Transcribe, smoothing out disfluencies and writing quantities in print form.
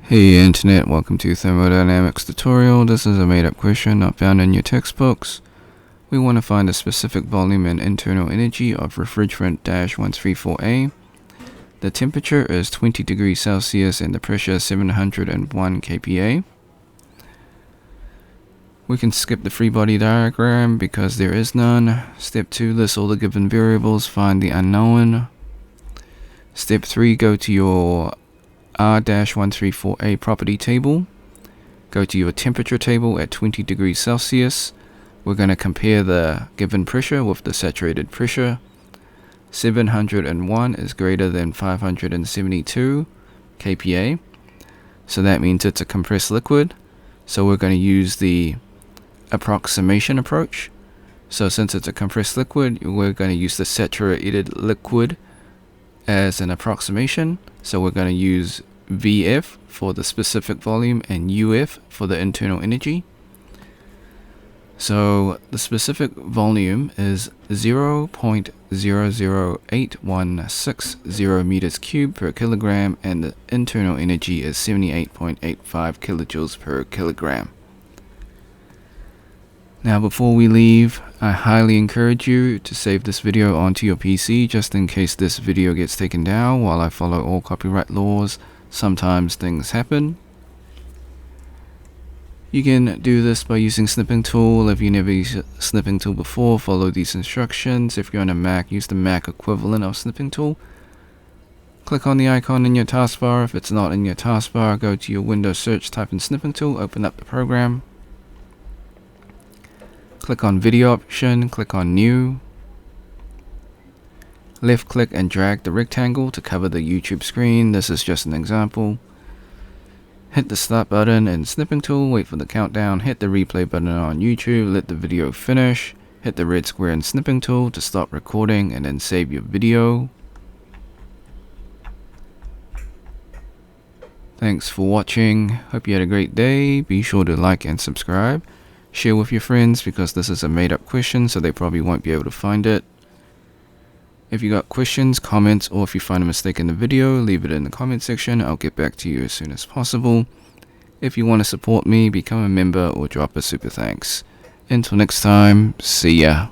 Hey Internet, welcome to Thermodynamics tutorial. This is a made-up question not found in your textbooks. We want to find the specific volume and internal energy of refrigerant -134A. The temperature is 20 degrees Celsius and the pressure is 701 kPa. We can skip the free body diagram because there is none. Step 2, list all the given variables, find the unknown. Step 3, go to your R-134A property table. Go to your temperature table at 20 degrees Celsius. We're going to compare the given pressure with the saturated pressure. 701 is greater than 572 kPa. So that means it's a compressed liquid. So we're going to use the approximation approach. So since it's a compressed liquid, we're going to use the saturated liquid as an approximation. So we're going to use VF for the specific volume and UF for the internal energy. So the specific volume is 0.008160 meters cubed per kilogram, and the internal energy is 78.85 kilojoules per kilogram. Now before we leave, I highly encourage you to save this video onto your PC just in case this video gets taken down. While I follow all copyright laws, sometimes things happen. You can do this by using snipping tool. If you never used snipping tool before, follow these instructions. If you're on a Mac, use the Mac equivalent of snipping tool. Click on the icon in your taskbar. If it's not in your taskbar, go to your Windows search, type in snipping tool, open up the program. Click on video option, click on new. Left click and drag the rectangle to cover the YouTube screen. This is just an example. Hit the start button in snipping tool, wait for the countdown, hit the replay button on YouTube, let the video finish, hit the red square in snipping tool to stop recording and then save your video. Thanks for watching. Hope you had a great day. Be sure to like and subscribe. Share with your friends because this is a made-up question, so they probably won't be able to find it. If you got questions, comments, or if you find a mistake in the video, leave it in the comment section. I'll get back to you as soon as possible. If you want to support me, become a member or drop a super thanks. Until next time, see ya.